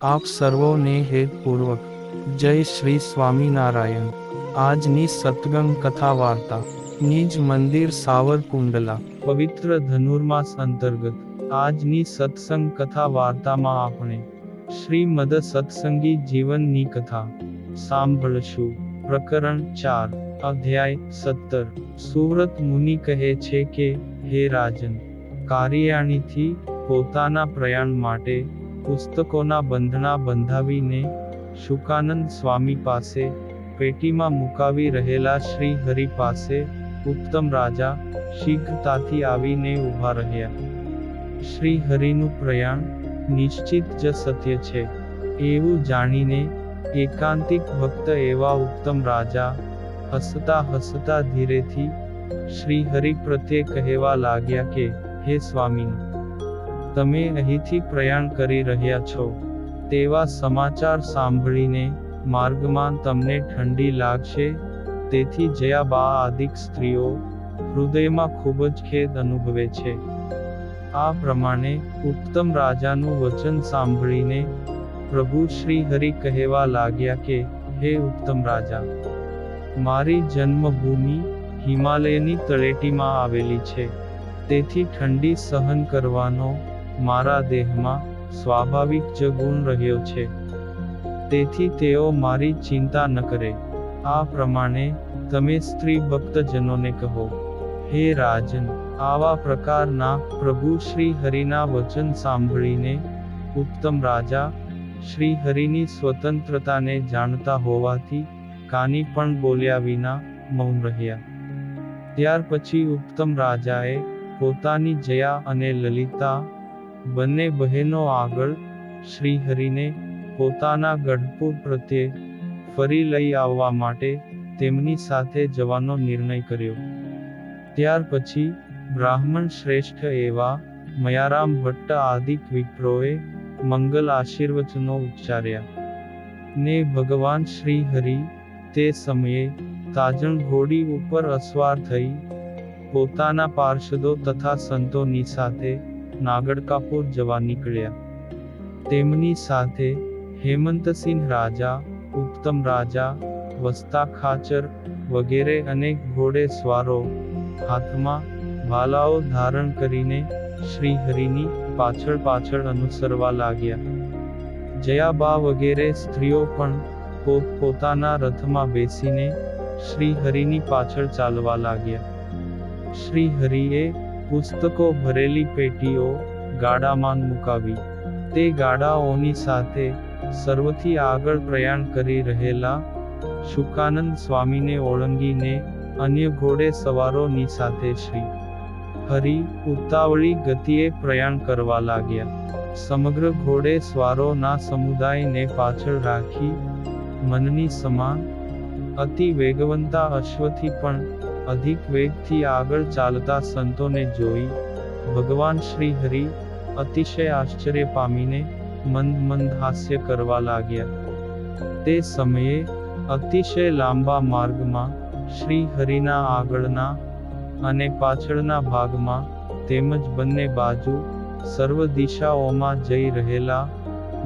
આપ સર્વોને હેતપૂર્વક જય શ્રી સ્વામિનારાયણ। આજની સત્સંગ કથા વાર્તા નિજ મંદિર સાવરકુંડલા પવિત્ર ધનુર્માસ અંતર્ગત આજની સત્સંગ કથા વાર્તામાં આપણે શ્રીમદ સત્સંગી જીવનની કથા સાંભળશું। પ્રકરણ 4 અધ્યાય 17। સુવ્રત મુનિ કહે છે કે, હે રાજન, કાર્યાણીથી પોતાના પ્રયાણ માટે પુસ્તકોના બંધણા બંધાવીને શુકાનંદ સ્વામી પાસે પેટીમાં મુકાવી રહેલા શ્રી હરિ પાસે ઉત્તમ રાજા શીઘ્રતાથી આવીને ઊભા રહ્યા। શ્રી હરિનું પ્રયાણ નિશ્ચિત જ સત્ય છે એવું જાણીને એકાંતિક ભક્ત એવા ઉત્તમ રાજા હસતા હસતા ધીરેથી શ્રી હરિ પ્રત્યે કહેવા લાગ્યા કે, હે સ્વામીન, તમે અહીંથી પ્રયાણ કરી રહ્યા છો તેવા સમાચાર સાંભળીને માર્ગમાં તમને ઠંડી લાગશે, તેથી જયાબા આદિક સ્ત્રીઓ હૃદયમાં ખૂબ જ ખેદ અનુભવે છે। આ પ્રમાણે ઉત્તમ રાજાનું વચન સાંભળીને પ્રભુ શ્રી હરિ કહેવા લાગ્યા કે, હે ઉત્તમ રાજા, મારી જન્મભૂમિ હિમાલયની તળેટીમાં આવેલી છે, તેથી ઠંડી સહન કરવાનો મારા દેહમાં સ્વાભાવિક જ ગુણ રહ્યો છે, તેથી તેઓ મારી ચિંતા ન કરે। આ પ્રમાણે તમે સ્ત્રી ભક્તજનોને કહો। હે રાજન, આવા પ્રકારના પ્રભુ શ્રી હરિના વચન સાંભળીને ઉત્તમ રાજા શ્રી હરિની સ્વતંત્રતાને જાણતા હોવાથી કાની પણ બોલ્યા વિના મૌન રહ્યા। ત્યાર પછી ઉત્તમ રાજાએ પોતાની જયા અને લલિતા બંને બહેનો આગળ શ્રી હરિને પોતાના ગઢપુર પ્રત્યે ફરી લઈ આવવા માટે તેમની સાથે જવાનો નિર્ણય કર્યો। ત્યાર પછી બ્રાહ્મણ શ્રેષ્ઠ એવા મયારામ ભટ્ટ આદિક વિપ્રોએ મંગલ આશીર્વચનો ઉચ્ચાર્યા ને ભગવાન શ્રી હરિ તે સમયે તાજણ ઘોડી ઉપર અસવાર થઈ પોતાના પાર્ષદો તથા સંતોની સાથે નાગડકાપુર જવા નીકળ્યા। તેમની સાથે હેમંતસિંહ રાજા, ઉત્તમ રાજા, વસ્તા ખાચર વગેરે અનેક ઘોડેસવારો હાથમાં ભાલાઓ ધારણ કરીને શ્રી હરિની પાછળ પાછળ અનુસરવા લાગ્યા। જયાબા વગેરે સ્ત્રીઓ પણ પોતપોતાના રથમાં બેસીને શ્રી હરિની પાછળ ચાલવા લાગ્યા। શ્રી હરિએ પુસ્તકો ભરેલી પેટીઓ ગાડામાં મુકાવી। તે ગાડાઓની સાથે સર્વથી આગળ પ્રયાણ કરી રહેલા શુકાનંદ સ્વામીને ઓળંગીને અન્ય ઘોડે સવારોની સાથે શ્રી હરિ ઉતાવળી ગતિએ પ્રયાણ કરવા લાગ્યા। સમગ્ર ઘોડે સ્વારોના સમુદાયને પાછળ રાખી મનની સમાન અતિ વેગવંતા અશ્વથી પણ અધિક વેગથી આગળ ચાલતા સંતોને જોઈ ભગવાન શ્રી હરિ અતિશય આશ્ચર્ય પામીને મંદ મંદ હાસ્ય કરવા લાગ્યા। તે સમયે અતિશય લાંબા માર્ગમાં શ્રી હરિના આગળના અને પાછળના ભાગમાં તેમજ બંને બાજુ સર્વ દિશાઓમાં જઈ રહેલા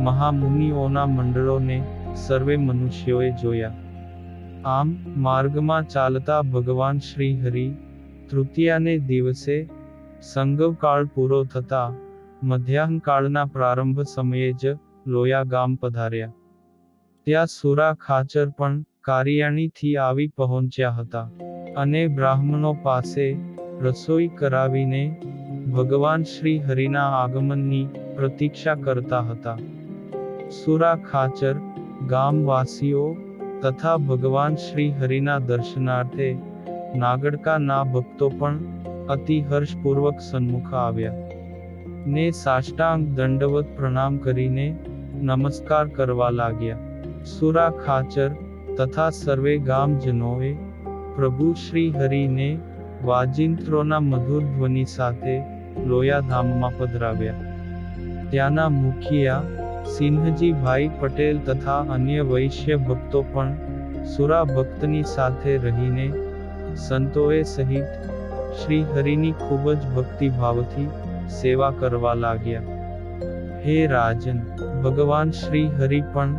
મહામુનિઓના મંડળોને સર્વે મનુષ્યોએ જોયા। આમ માર્ગમાં ચાલતા ભગવાન શ્રી હરિ તૃતીયાને દિવસે સંગવકાળ પૂરો થતા મધ્યાહનકાળના પ્રારંભ સમયે જ લોયા ગામ પધાર્યા। ત્યાં સુરા ખાચર પણ કારિયાણીથી આવી પહોંચ્યા હતા અને બ્રાહ્મણો પાસે રસોઈ કરાવીને ભગવાન શ્રી હરિના આગમનની પ્રતીક્ષા કરતા હતા। સુરા ખાચર ગામવાસીઓ તથા ભગવાન શ્રી હરિના દર્શનાર્થે નાગડકાના ભક્તો પણ અતિ હર્ષપૂર્વક સન્મુખ આવ્યા ને સાષ્ટાંગ દંડવત પ્રણામ કરીને નમસ્કાર કરવા લાગ્યા। સુરા ખાચર તથા સર્વે ગામજનોએ પ્રભુ શ્રી હરિને વાજિંત્રોના મધુર ધ્વનિ સાથે લોયાધામમાં પધરાવ્યા। ત્યાંના મુખિયા સિંહજીભાઈ પટેલ તથા અન્ય વૈશ્ય ભક્તો પણ સુરા ભક્તની સાથે રહીને સંતોએ સહિત શ્રી હરિની ખૂબ જ ભક્તિભાવથી સેવા કરવા લાગ્યા। હે રાજન, ભગવાન શ્રી હરિ પણ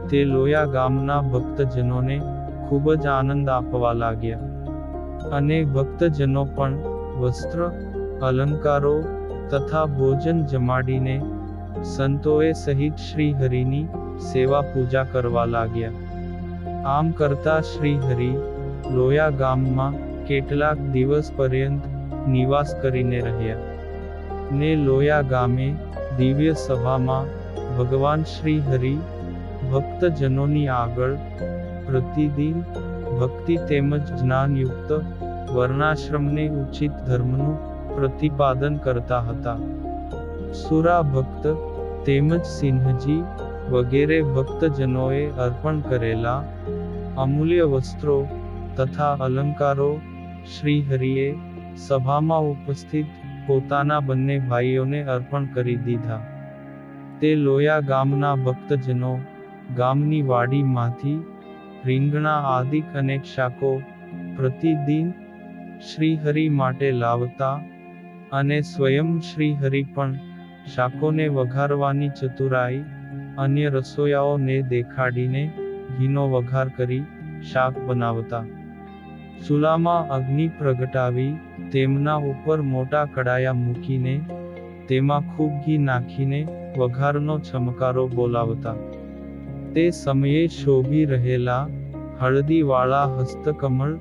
તે લોયા ગામના ભક્તજનોને ખૂબ જ આનંદ આપવા લાગ્યા. અને ભક્તજનો પણ વસ્ત્ર, અલંકારો તથા ભોજન જમાડીને સંતોએ સહિત શ્રી હરિની સેવા પૂજા કરવા લાગ્યા. આમ કરતા શ્રી હરિ લોયા ગામમાં કેટલાક દિવસ પર્યંત નિવાસ કરીને રહ્યા. ને લોયા ગામે દિવ્ય સભામાં ભગવાન શ્રી હરિ ભક્તજનોની આગળ પ્રતિદિન ભક્તિ તેમજ જ્ઞાનયુક્ત વર્ણાશ્રમને ઉચિત ધર્મનું પ્રતિપાદન કરતા હતા. સુરા ભક્ત તેમજ સિંહજી વગેરે ભક્તજનોએ અર્પણ કરેલા અમૂલ્ય વસ્ત્રો તથા અલંકારો શ્રી હરિએ સભામાં ઉપસ્થિત પોતાના બંને ભાઈઓને અર્પણ કરી દીધા. તે લોયા ગામના ભક્તજનો ગામની વાડીમાંથી રીંગણા આદિ અનેક શાકો પ્રતિદિન શ્રીહરિ માટે લાવતા અને સ્વયં શ્રીહરિ પણ શાકોને વઘારવાની ચતુરાઈ અન્ય રસોઈયાઓને દેખાડીને ઘીનો વઘાર કરી શાક બનાવતા. ચૂલામાં અગ્નિ પ્રગટાવી તેમના ઉપર મોટા કડાયા મૂકીને તેમાં ખૂબ ઘી નાખીને વઘારનો ચમકારો બોલાવતા. તે સમયે શોભી રહેલા હળદીવાળા હસ્તકમળ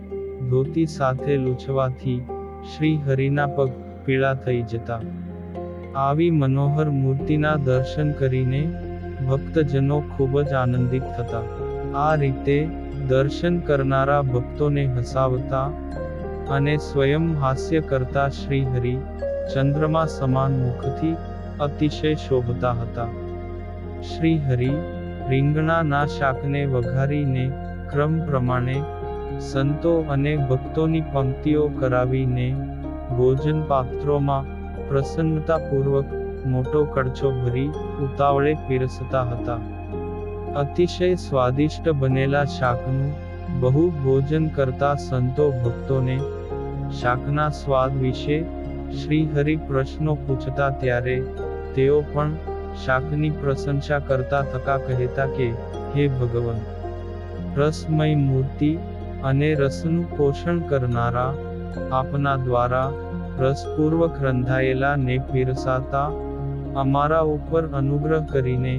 ધોતી સાથે લૂછવાથી શ્રી હરિના પગ પીળા થઈ જતા. આવી મનોહર મૂર્તિના દર્શન કરીને ભક્તજનો ખૂબ જ આનંદિત થતા. આ રીતે દર્શન કરનારા ભક્તોને હસાવતા અને સ્વયં હાસ્ય કરતા શ્રી હરિ ચંદ્રમા સમાન મુખથી અતિશય શોભતા હતા. શ્રી હરિ રીંગણાના શાકને વઘારીને ક્રમ પ્રમાણે સંતો અને ભક્તોની પંક્તિઓ કરાવીને ભોજન પાત્રોમાં પ્રસન્નતાપૂર્વક મોટો કડછો ભરી ઉતાવળે પીરસતા હતા. અતિશય સ્વાદિષ્ટ બનેલા શાકનું બહુ ભોજન કરતા સંતો ભક્તોને શાકના સ્વાદ વિશે શ્રી હરિ પ્રશ્નો પૂછતા ત્યારે તેઓ પણ શાકની પ્રશંસા કરતા થકા કહેતા કે હે ભગવાન, રસમય મૂર્તિ અને રસનું પોષણ કરનારા આપના દ્વારા રસપૂર્વક રંધાયેલા ને પીરસાતા અમારા ઉપર અનુગ્રહ કરીને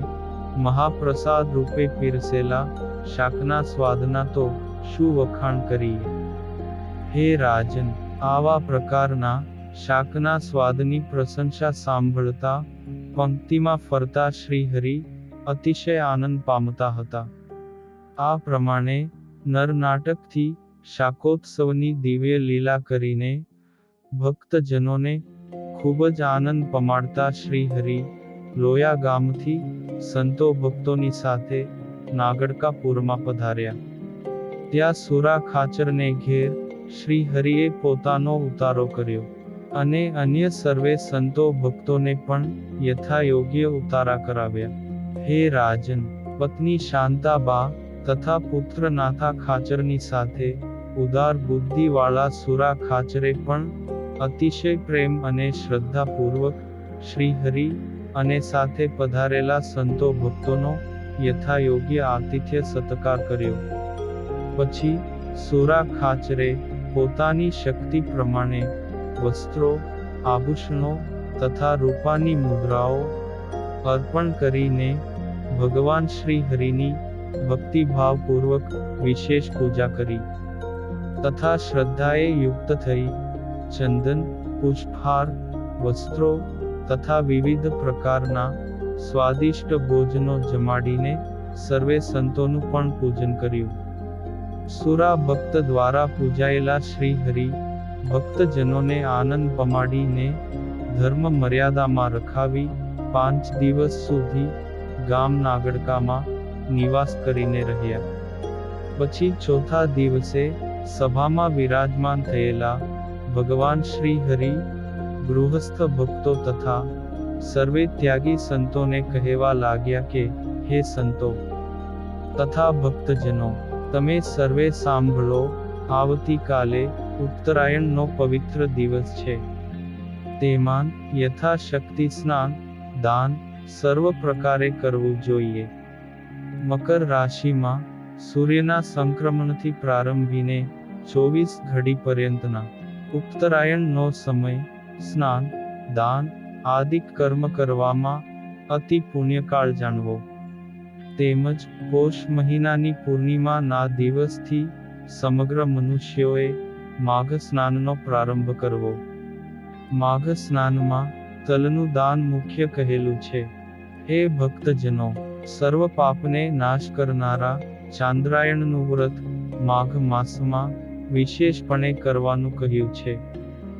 મહાપ્રસાદ રૂપે પીરસેલા શાકના સ્વાદના તો શું વખાણ કરીએ. હે રાજન, આવા પ્રકારના શાકના સ્વાદની પ્રશંસા સાંભળતા પંક્તિમાં ફરતા શ્રી હરિ અતિશય આનંદ પામતા હતા. આ પ્રમાણે નરનાટકથી શાકોત્સવની દિવ્ય લીલા કરીને ભક્તજનોને ખૂબ જ આનંદ પમાડતા શ્રી હરિ લોયા ગામથી સંતો ભક્તોની સાથે નાગડકાપુરમાં પધાર્યા. ત્યાં સુરા ખાચરને ઘેર શ્રી હરિએ પોતાનો ઉતારો કર્યો અને અન્ય સર્વે સંતો ભક્તોને પણ યથાયોગ્ય ઉતારા કરાવ્યા. હે રાજન, પત્ની શાંતાબા તથા પુત્ર નાથા ખાચરની સાથે ઉદાર બુદ્ધિવાળા સુરા ખાચરે પણ અતિશય પ્રેમ અને શ્રદ્ધાપૂર્વક શ્રી હરિ અને સાથે પધારેલા સંતો ભક્તોનો યથાયોગ્ય આતિથ્ય સત્કાર કર્યો. પછી સુરા ખાચરે પોતાની શક્તિ પ્રમાણે વસ્ત્રો, આભૂષણો તથા રૂપાની મુદ્રાઓ અર્પણ કરીને ભગવાન શ્રી હરિની ભક્તિભાવપૂર્વક વિશેષ પૂજા કરી તથા શ્રદ્ધાએ યુક્ત થઈ ચંદન, પુષ્પહાર, વસ્ત્રો તથા વિવિધ પ્રકારના સ્વાદિષ્ટ ભોજનો જમાડીને સર્વે સંતોનું પણ પૂજન કર્યું. સુરા ભક્ત દ્વારા પૂજાયેલા શ્રી હરિ ભક્તજનોને આનંદ પમાડીને ધર્મ મર્યાદામાં રખાવી 5 દિવસ સુધી ગામ નાગડકામાં નિવાસ કરીને રહ્યા. પછી ચોથા દિવસે સભામાં વિરાજમાન થયેલા ભગવાન શ્રી હરિ ગૃહસ્થ ભક્તો તથા સર્વે ત્યાગી સંતોને કહેવા લાગ્યા કે હે સંતો તથા ભક્તજનો, તમે સર્વે સાંભળો, આવતીકાલે ઉત્તરાયણનો પવિત્ર દિવસ છે. તેમાં યથાશક્તિ સ્નાન, દાન, સર્વ પ્રકારે કરવું જોઈએ. મકર રાશિમાં સૂર્યના સંક્રમણથી પ્રારંભીને 24 ઘડી પર્યંતના ઉત્તરાયણનો સમય સ્નાન, દાન આદિ કર્મ કરવામાં અતિ પુણ્યકાળ જાણવો. તેમજ પોષ મહિનાની પૂર્ણિમાના દિવસથી સમગ્ર મનુષ્યોએ માઘ સ્નાનનો પ્રારંભ કરવો. માઘ સ્નાનમાં તલનું દાન મુખ્ય કહેલું છે. હે ભક્તજનો, સર્વ પાપને નાશ કરનારા ચાંદ્રાયણનું વ્રત માઘ માસમાં વિશેષપણે કરવાનું કહ્યું છે.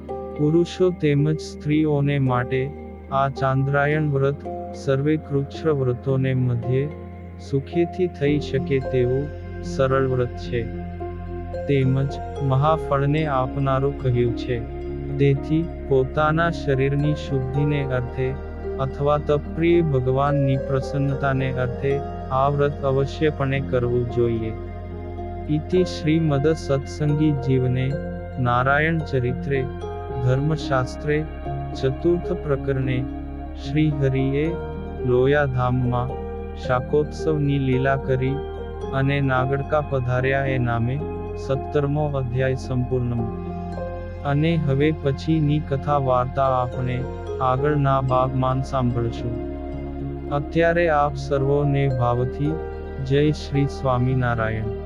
પુરુષો તેમજ સ્ત્રીઓને માટે આ ચાંદ્રાયણ વ્રત સર્વે કૃચ્છ વ્રતોને મધ્યે સુખેથી થઈ શકે તેવું સરળ વ્રત છે. તેમજ મહાફળને આપનારું કહ્યું છે. તેથી પોતાના શરીરની શુદ્ધિને અર્થે અથવા તપપ્રિય ભગવાનની પ્રસન્નતાને અર્થે આ વ્રત અવશ્યપણે કરવું જોઈએ. ઇતિ શ્રીમદ સત્સંગી જીવને નારાયણ ચરિત્રે ધર્મશાસ્ત્રે ચતુર્થ પ્રકરણે શ્રી હરિએ લોયાધામમાં શાકોત્સવની લીલા કરી અને નાગડકા પધાર્યા એ નામે 17મો અધ્યાય સંપૂર્ણ. અને હવે પછીની કથા વાર્તા આપણે આગળના ભાગમાં સાંભળશું. અત્યારે આપ સર્વોને ભાવથી જય શ્રી સ્વામિનારાયણ.